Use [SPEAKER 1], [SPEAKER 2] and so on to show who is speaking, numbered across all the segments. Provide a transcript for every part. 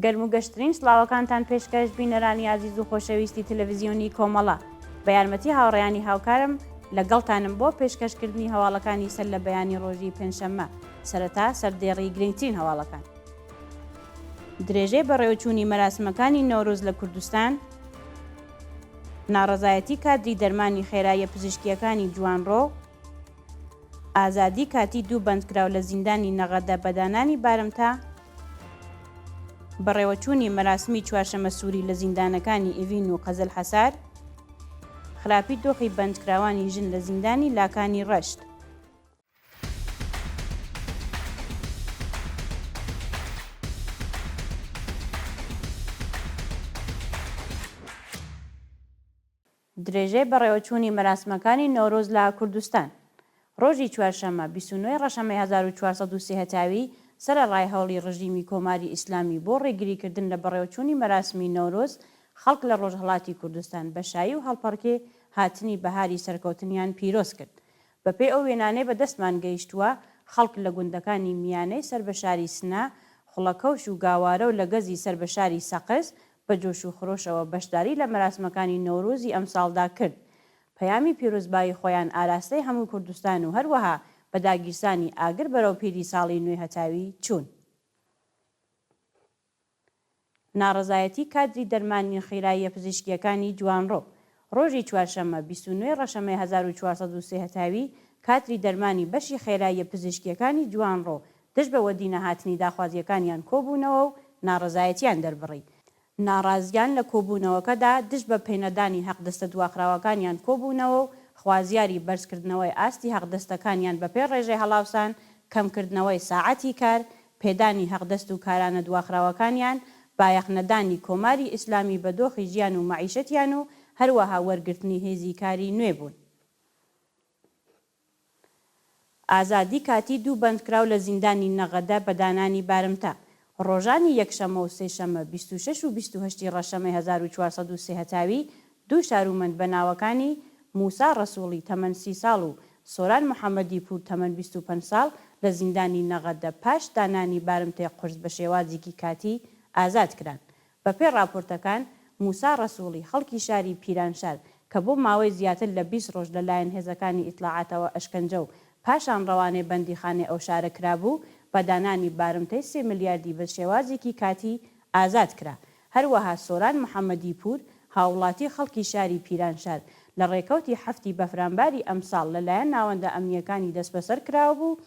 [SPEAKER 1] گەرم و گەشترین سڵاوەکانتان پێشکەش بینەرانی عزیز و خۆشەویستی تەلەڤیزیۆنی کۆمەڵە بە یارمەتی هاوڕێیانی هاوکارم لەگەڵتانم بۆ پێشکەشکردنی هەواڵەکانی سەر لە بەیانی ڕۆژی پێنجشەممە سەرەتا سەردێڕی گرنگترین هەواڵەکان. درێژەی بەڕێوەچوونی مەراسمەکانی نەورۆز لە کوردستان، ناڕەزایەتی کادری دەرمانی خێراییە پزیشکیەکانی جوانڕۆ، ئازادی کاتی دوو بەندکراو لە زیندانی نەغەدە بەدانانی بارمتا، بەڕێوەچوونی مەراسمی چوارشەمە سووری لە زیندانەکانی ئیڤین و قەزل حەسار، خراپی دۆخی بەندکراوانی ژن لە زیندانی لاکانی ڕەشت. درێژەی بەڕێوەچوونی مەراسمەکانی نەورۆز لە کوردستان ڕۆژی چوارشەممە 29 ڕەشەمەی 1430 هەتاوی سەرەڕای هەوڵی ڕژیمی کۆماری ئیسلامی بۆ ڕێگریکردن لە بەڕێوەچوونی مەراسمی نەورۆز خەڵک لە ڕۆژهەڵاتی کوردستان بە شایی و هەڵپەڕکێ هاتنی بەهاری سەرکەوتنیان پیرۆز کرد. بەپێی ئەو وێنانەی بەدەستمان گەیشتووە خەڵک لە گوندەکانی میانەی سەر بە شاری سنا، خوڵەکەوش و گاوارە و لە گەزی سەر بە شاری سەقز بە جۆش و خرۆشەوە بەشداری لە مەراسمەکانی نەورۆزی ئەمساڵدا کرد. پەیامی پیرۆزبایی خۆیان ئاراستەی هەموو کوردستان و هەروەها بە داگیرسانی ئاگر بەرەو پیری ساڵی نوێ هەتاوی چوون. ناڕەزایەتی کادری دەرمانی خێراییە پزیشکیەکانی جوانڕۆ ڕۆژی چوارشەممە 29 ڕەشەمەی 1430 هەتاوی کادری دەرمانی بەشی خێراییە پزیشکیەکانی جوانڕۆ دژ بە وەدینە هاتنی داخوازیەکانیان کۆبوونەوە و ناڕەزایەتیان دەربڕی. ناڕازیان لە کۆبوونەوەکەدا دژ بە پەینەدانی حەقدەستە دواخراوەکانیان کۆبوونەوە و خوازیاری بەرزکردنەوەی ئاستی حەقدەستەکانیان بەپێ ڕێژەی هەڵاوسان، کەمکردنەوەی ساعەتی کار، پێدانی حەقدەست و کارانە دواخراوەکانیان، بایەخنەدانی کۆماری ئیسلامی بە دۆخی ژیان و مەعیشەتیان و هەروەها وەرگرتنی هێزی کاری نوێ بوون. ئازادی کاتی دوو بەندکراو لە زیندانی نەغەدە بەدانانی بارمتا ڕۆژانی یەکشەمە و سێشەمە 26 و 28 ڕەشەمەی 1430 هەتاوی دوو شارومەند بەناوەکانی موسا ڕەسوڵی تەمەن 30 ساڵ و سۆران محەممەدی پور تەمەن 25 ساڵ لە زیندانی نەغەدە پاش دانانی بارمتەی قورس بە شێوازێکی کاتی ئازاد کران. بەپێی راپۆرتەکان موسا ڕەسوڵی خەڵکی شاری پیرانشار کە بۆ ماوەی زیاتر لە 20 ڕۆژ لەلایەن هێزەکانی ئیتلاعاتەوە ئەشکەنجە و پاشان ڕەوانەی بەندیخانەی ئەو شارە کرابوو بە دانانی بارمتەی 3 ملیاردی بە شێوازێکی کاتی ئازاد کرا. هەروەها سۆران محەممەدی پور هاوڵاتی خەڵکی شاری پیرانشار لە ڕێکەوتی هەفتی بەفرانباری ئەمساڵ لەلایەن ناوەندە ئەمنیەکانی دەست بەسەر کراوە بوو.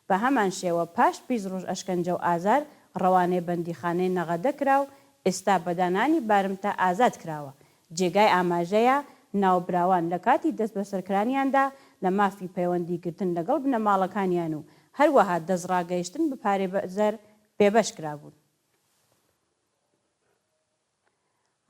[SPEAKER 1] بە هەمان شێوە پاش 20 ڕۆژ ئەشکەنجە و ئازار ڕەوانەی بەندیخانەی نەغەدە کرا و ئێستا بەدانانی بارمتە ئازاد کراوە. جێگای ئاماژەیە ناوبراوان لە کاتی دەست بەسەرکرانیاندا لە مافی پەیوەندیگرتن لەگەڵ بنەماڵەکانیان و هەروەها دەستڕاگەیشتن بە پارێ بەزەر بێبەش کرابوون.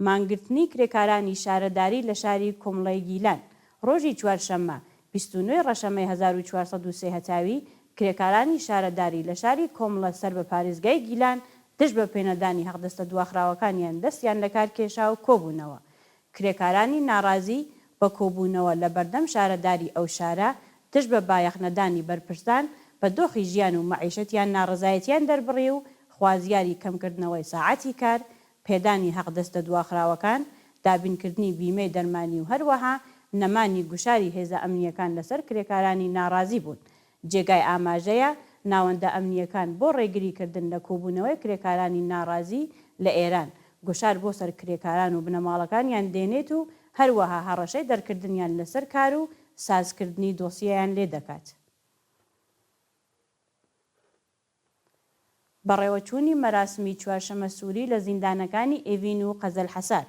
[SPEAKER 1] مانگرتنی کرێکارانی شارەداری لە شاری کۆمڵەی گیلان ڕۆژی چوارشەممە 29 ڕەشەمەی 1430 هەتاوی کرێکارانی شارەداری لە شاری کۆمڵە سەر بە پارێزگای گیلان دژ بە پێنەدانی حەقدەستە دواخراوەکانیان دەستیان لە کار کێشا و کۆبوونەوە. کرێکارانی ناڕازی بە کۆبوونەوە لە بەردەم شارەداری ئەو شارە دژ بە بایەخنەدانی بەرپرسان بە دۆخی ژیان و مەعیشەتیان ناڕەزایەتیان دەربڕی و خوازیاری کەمکردنەوەی ساعەتی کار، پێدانی حەقدەستە دواخراوەکان، دابینکردنی بیمەی دەرمانی و هەروەها نەمانی گوشاری هێزە ئەمنیەکان لەسەر کرێکارانی ناڕازی بوون. جێگای ئاماژەیە ناوەندە ئەمنیەکان بۆ ڕێگریکردن لە کۆبوونەوەی کرێکارانی ناڕازی لە ئێران گوشار بۆ سەر کرێکاران و بنەماڵەکانیان دێنێت و هەروەها هەڕەشەی دەرکردنیان لەسەر کار و سازکردنی دۆسیەیان لێ دەکات. بەڕێوەچوونی مەراسمی چوارشەمە سووری لە زیندانەکانی ئیڤین و قەزل حەسار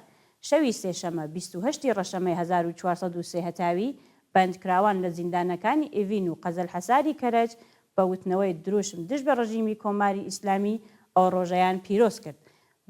[SPEAKER 1] شەوی سێشەمە 28 ڕەشەمەی 1430 هەتاوی بەندکراوان لە زیندانەکانی ئیڤین و قەزل حەساری کەرەج بە وتنەوەی دروشم دژ بە ڕژیمی کۆماری ئیسلامی ئەو ڕۆژەیان پیرۆز کرد.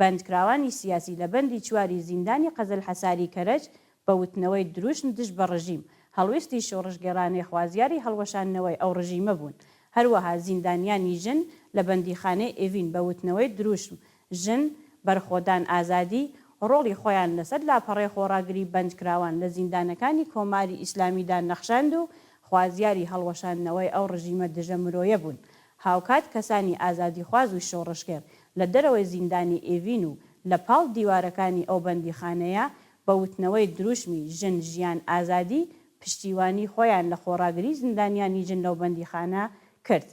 [SPEAKER 1] بەندکراوانی سیاسی لە بەندی چواری زیندانی قەزل حەساری کەرەج بە وتنەوەی دروشم دژ بە ڕژیم هەڵوێستی شۆڕژگەڕانەی خوازیاری هەڵوەشاندنەوەی ئەو ڕژیمە بوون. هەروەها زیندانیانی ژن لە بەندیخانەی ئیڤین بە وتنەوەی دروشم ژن بەرخۆدان ئازادی ڕۆڵی خۆیان لەسەر لاپەڕەی خۆڕاگری بەندکراوان لە زیندانەکانی کۆماری ئیسلامیدا نەخشاند و خوازیاری هەڵوەشاندنەوەی ئەو ڕژیمە دژە مرۆیە بوون. هاوکات کەسانی ئازادیخواز و شۆڕشکێر لە دەرەوەی زیندانی ئێڤین و لە پاڵ دیوارەکانی ئەو بەندیخانەیە بە وتنەوەی دروشمی ژن ژیان ئازادی پشتیوانی خۆیان لە خۆڕاگری زیندانیانی ژن لەو بەندیخانە کرد.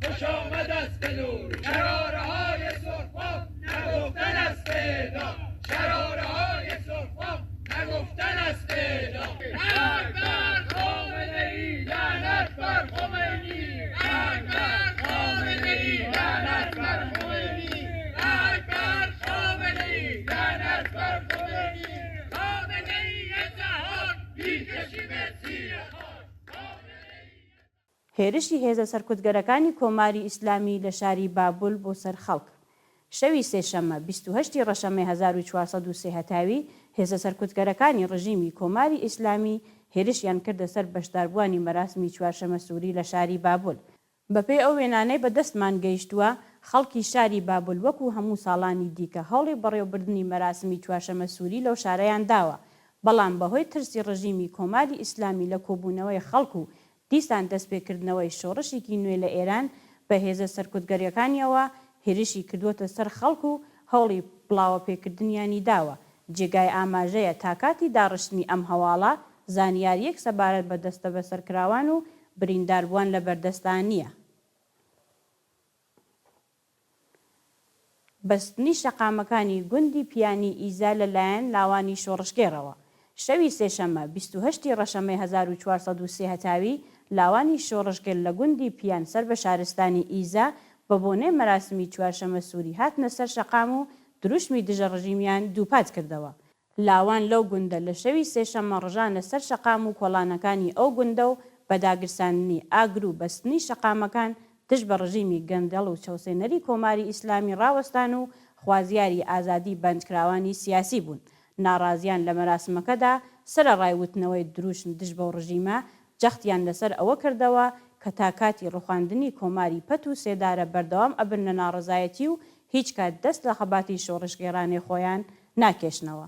[SPEAKER 2] خوش آمد است به نور شراره های سرخاب نگفتن است اعدام شراره های سرخاب نگفتن است اعدام مرگ بر خامنه‌ای لعنت بر خمینی مرگ بر خامنه‌ای لعنت بر خمینی مرگ بر خامنه‌ای لعنت بر خمینی خامنه‌ای جهان بیکشیم زیر
[SPEAKER 1] هێرشی هێزە سەرکوتگەرەکانی کۆماری ئیسلامی لە شاری بابل بۆ سەر خەڵک. شەوی سێشەممە 28 ڕەشەمەی 1403 هەتاوی هێزە سەرکوتگەرەکانی ڕژیمی کۆماری ئیسلامی هێرشیان کردە سەر بەشداربووانی مەراسمی چوارشەمە سووری لە شاری بابل. بەپێی ئەو وێنانەی بەدەستمان گەیشتووە خەڵکی شاری بابل وەکو هەموو ساڵانی دیکە هەوڵی بەڕێوەبردننی مەراسمی چوارشەمە سووری لەو شارەیان داوە، بەڵام بەهۆی ترسی ڕژیمی کۆماری ئیسلامی لە کۆبوونەوەی خەڵک و دیسان دەستپێکردنەوەی شۆڕشێکی نوێ لە ئێران بە هێزە سەرکوتگەریەکانیەوە هێرشی کردوتە سەر خەڵک و هەوڵی بڵاوە پێکردنیانی داوە. جێگای ئاماژەیە تا کاتی داڕشتنی ئەم هەواڵە زانیاریەک سەبارەت بە دەستە بەسەرکراوان و برینداربووان لە بەردەستان نییە. بەستنی شەقامەکانی گوندی پیانی ئیزا لەلایەن لاوانی شۆڕشگێڕەوە. شەوی سێشەممە 28 ڕەشەمەی 1403 هەتاوی لاوانی شۆڕشگەر لە گوندی پیان سەر بە شارستانی ئیزا بە بۆنەی مەراسمی چوارشەمە سووری هاتنە سەر شەقام و دروشمی دژە ڕژیمیان دووپات کردەوە. لاوان لەو گوندە لە شەوی سێشەممە ڕژانە سەر شەقام و کۆڵانەکانی ئەو گوندە و بە داگرساندنی ئاگر و بەستنی شەقامەکان دژ بە ڕژیمی گەندەڵ و چەوسێنەری کۆماری ئیسلامی ڕاوەستان و خوازیاری ئازادی بەندکراوانی سیاسی بوون. ناڕازیان لە مەراسمەکەدا سەرەڕای وتنەوەی دروشم دژ بەو ڕژیمە جەختیان لەسەر ئەوە کردەوە کە تا کاتی ڕوخاندنی کۆماری پەت و سێدارە بەردەوام ئەبن لە ناڕزایەتی و هیچ کات دەست لە خەباتی شۆڕشگێڕانی خۆیان ناکێشنەوە.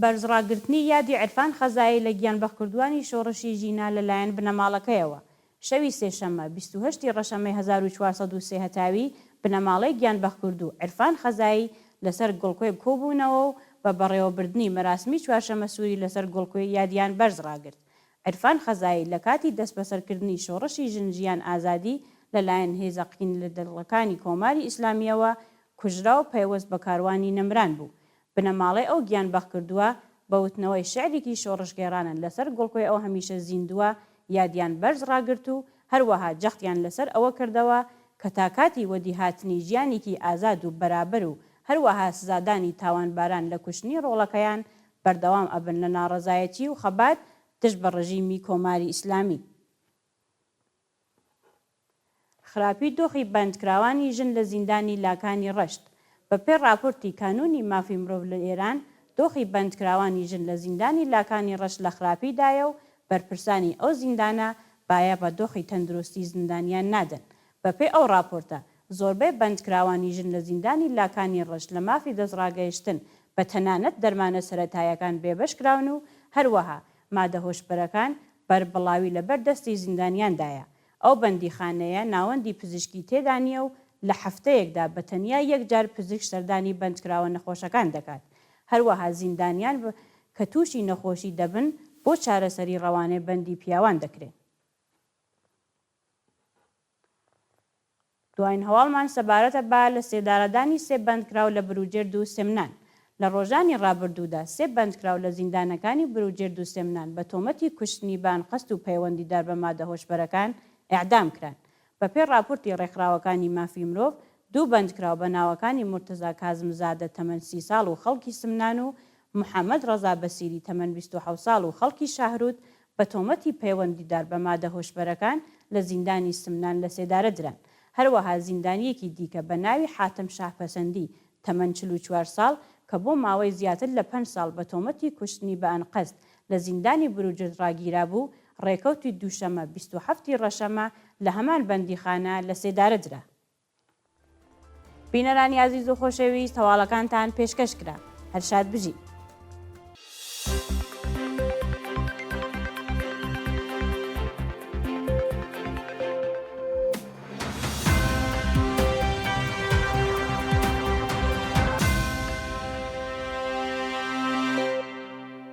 [SPEAKER 1] بەرزڕاگرتنی یادی عرفان خەزایی لە گیانبەخکردووانی شۆڕشی ژینا لەلایەن بنەماڵەکەیەوە. شەوی سێشەممە 28 ڕەشەمەی 1403 هەتاوی بنەماڵەی گیانبەخکردو عرفان خەزایی لەسەر گوڵکۆی کۆبوونەوە و بە بەڕێوەبردننی مەراسمی چوارشەمە سووری لەسەر گوڵکۆی یادیان بەرزڕاگرت. عرفان خەزایی لە کاتی دەست بەسەرکردنی شۆڕشی ژنجیان ئازادی لەلایەن هێزە قین لە دڵەکانی کۆماری ئیسلامیەوە کوژرا و پەیوەست بە کاروانی نەمران بوو. بنەماڵەی ئەو گیانبەخ کردووە بە وتنەوەی شعرێکی شۆڕشگێڕانن لەسەر گوڵکۆی ئەو هەمیشە زیندووە یادیان بەرز ڕاگرت و هەروەها جەختیان لەسەر ئەوە کردەوە کە تا کاتی وەدی هاتنی ژیانێکی ئازاد و بەرابەر و هەروەها سزادانی تاوانباران لە کوشتنی ڕۆڵەکەیان بەردەوام ئەبن لە ناڕەزایەتی و خەبات دژ بە ڕژیمی کۆماری ئیسلامی. خراپی دۆخی بەندکراوانی ژن لە زیندانی لاکانی ڕەشت. بەپێی راپۆرتی کانونی مافی مرۆڤ لە ئێران دۆخی بەندکراوانی ژن لە زیندانی لاکانی ڕەشت لە خراپیدایە و بەرپرسانی ئەو زیندانە باە بە دۆخی تەندروستی زیندانیان نادەن. بەپێی ئەو راپۆرتە زۆربەی بەندکراوانی ژن لە زیندانی لاکانی ڕەشت لە مافی دەستڕاگەیشتن بە تەنانەت دەرمانە سەرەتاییەکان بێبەشکراون و هەروەها مادە هۆشبەرەکان بەربڵاوی لەبەر دەستی زیندانیاندایە. ئەو بەندیخانەیە ناوەندی پزیشکی تێدا نییە و لە هەفتەیەکدا بە تەنیا یەکجار پزیشک سەردانی بەندکراوە نەخۆشەکان دەکات. هەروەها زیندانیان کە تووشی نەخۆشی دەبن بۆ چارەسەری ڕەوانەی بەندی پیاوان دەکرێت. دوایین هەواڵمان سەبارەتە با لە سێدارەدانی سێ بەندکراو لە بروجێرد و سێمنان. لە ڕۆژانی ڕابردوودا سێ بەندکراو لە زیندانەکانی بروجێرد و سێمنان بە تۆمەتی کوشتنی بانقەست و پەیوەندیدار بە مادە هۆشبەرەکان ئیعدام کران. بەپێی راپۆرتی ڕێکخراوەکانی مافی مرۆڤ دوو بەندکراو بە ناوەکانی مرتەزا کازمزادە تەمەن 30 ساڵ و خەڵکی سمنان و محەممەد ڕەزا بەسیری تەمەن 27 ساڵ و خەڵکی شاهرود بە تۆمەتی پەیوەندیدار بە مادە هۆشبەرەکان لە زیندانی سمنان لە سێدارە دران. هەروەها زیندانیەکی دیکە بە ناوی حاتم شاهپەسەندی تەمەن 44 ساڵ کە بۆ ماوەی زیاتر لە 5 ساڵ بە تۆمەتی کوشتنی بە ئەنقەست لە زیندانی بروجرد ڕاگیرا بوو، ڕێکەوتی دووشەمە 27 ڕەشەمە لە هەمان بەندیخانە لە سێدارە درا. بینەرانی عەزیز و خۆشەویست، هەواڵەکانتان پێشکەش کرا. هەر شاد بژین.